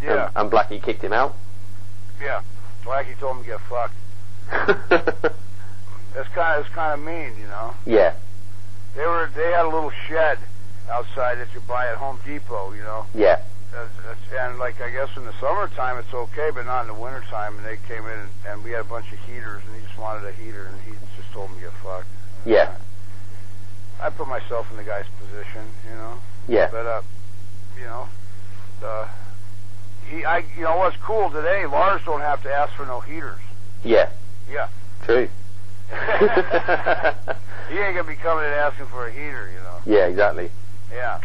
Yeah. And Blackie kicked him out? Yeah. Blackie told him to get fucked. It's kind of mean, you know? Yeah. They had a little shed outside that you buy at Home Depot, you know? Yeah. And like, I guess in the summertime it's okay, but not in the wintertime. And they came in and we had a bunch of heaters, and he just wanted a heater, and he just told me to get fucked. Yeah. I put myself in the guy's position, you know? Yeah. But, you know, you know what's cool today, Lars don't have to ask for no heaters. Yeah. Yeah. True. He ain't gonna be coming and asking for a heater, you know? Yeah, exactly. Yeah.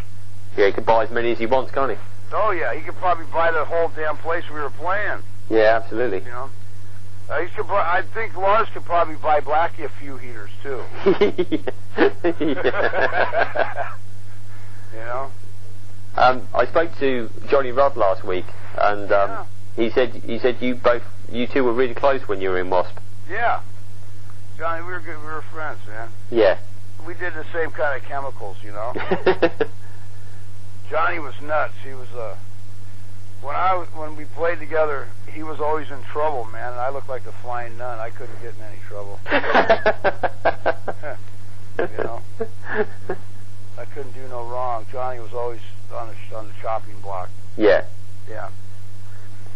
Yeah, he can buy as many as he wants, can't he? Oh yeah, he could probably buy the whole damn place we were playing. Yeah, absolutely. You know? I think Lars could probably buy Blackie a few heaters, too. You know? I spoke to Johnny Rudd last week, and he said you two were really close when you were in W.A.S.P. Yeah. Johnny, we were good. We were friends, man. Yeah. We did the same kind of chemicals, you know? Johnny was nuts. He was, when we played together, he was always in trouble, man, and I looked like a flying nun. I couldn't get in any trouble. You know? I couldn't do no wrong. Johnny was always on the chopping block. Yeah. Yeah.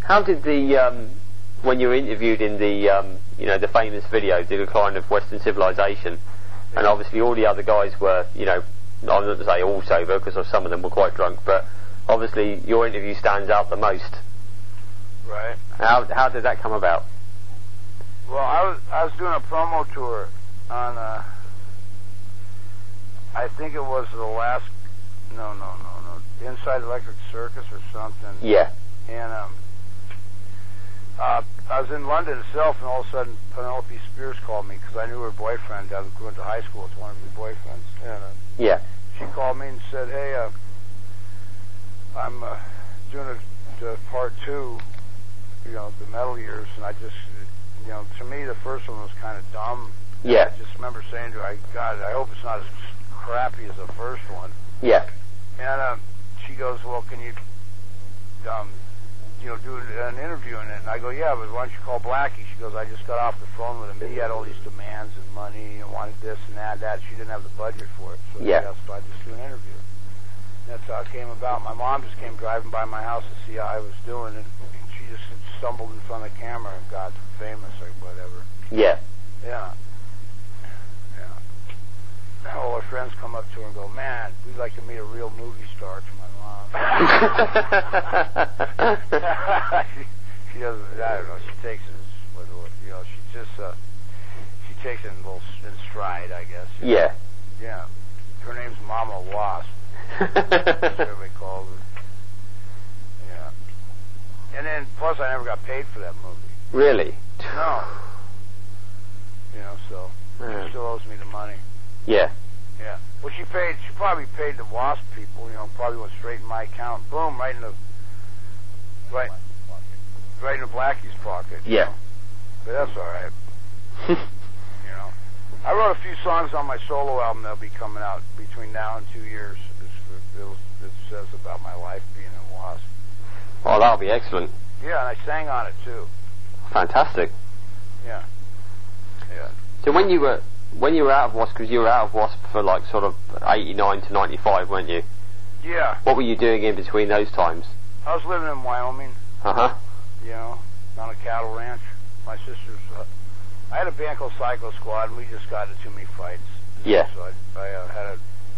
How did the, when you were interviewed in the, you know, the famous video, The Decline of Western Civilization, and obviously all the other guys were, you know, I'm not going to say all sober, because some of them were quite drunk, but obviously your interview stands out the most. Right. How did that come about? Well, I was doing a promo tour on, I think it was the last, no, Inside Electric Circus or something. Yeah. And, I was in London itself, and all of a sudden Penelope Spears called me, because I knew her boyfriend. I went to high school with one of her boyfriends. And, yeah. She called me and said, hey, I'm doing a part 2, you know, the metal years, and I just, you know, to me the first one was kind of dumb. Yeah. I just remember saying to her, God, I hope it's not as crappy as the first one. Yeah. And she goes, well, can you, you know, do an interview in it? And I go, yeah, but why don't you call Blackie? She goes, I just got off the phone with him. He had all these demands and money and wanted this and that. She didn't have the budget for it. So yeah. So I just do an interview. And that's how it came about. My mom just came driving by my house to see how I was doing, and she just stumbled in front of the camera and got famous or whatever. Yeah. Yeah. Yeah. All her friends come up to her and go, man, we'd like to meet a real movie star, to my mom. she doesn't, I don't know, she takes it as, you know, she takes it in stride, I guess. Yeah. Yeah. Her name's Mama Wasp. That's what everybody calls her. Yeah. And then, plus I never got paid for that movie. Really? No. You know, so she still owes me the money. Yeah. Yeah. Well, she probably paid the W.A.S.P people, you know, probably went straight in my account. Boom, right into Blackie's pocket. Yeah. Know? But that's all right. You know. I wrote a few songs on my solo album that'll be coming out between now and 2 years. It says about my life being in W.A.S.P. Oh, that'll be excellent. Yeah, and I sang on it too. Fantastic. Yeah. Yeah. So when you were out of W.A.S.P, because you were out of W.A.S.P for like sort of 89 to 95, weren't you? Yeah. What were you doing in between those times? I was living in Wyoming. Uh-huh. You know, on a cattle ranch. My sister's, I had a band called Psycho Squad, and we just got into too many fights. Yeah. So I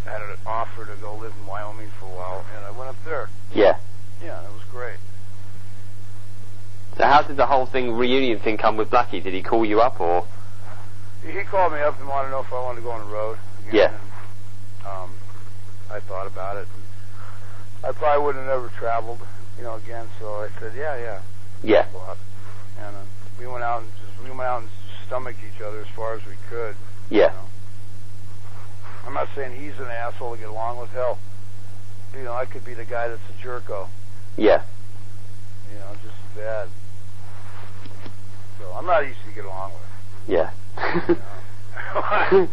had an offer to go live in Wyoming for a while, and I went up there. Yeah. Yeah, it was great. So how did the whole reunion thing come with Blackie? Did he call you up, or? He called me up and wanted to know if I wanted to go on the road again. Yeah. And, I thought about it. I probably wouldn't have ever traveled, you know, again. So I said, yeah. Yeah. And we went out and stomached each other as far as we could. Yeah. You know? I'm not saying he's an asshole to get along with. Hell, you know, I could be the guy that's a jerko. Yeah. You know, just as bad. So I'm not easy to get along with. Yeah. You know?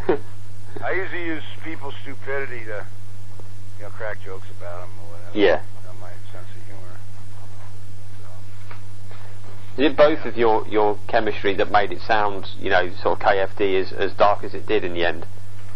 I usually use people's stupidity to, you know, crack jokes about them or whatever. Yeah. You know, my sense of humor. Is it both of your chemistry that made it sound, you know, sort of KFD as dark as it did in the end?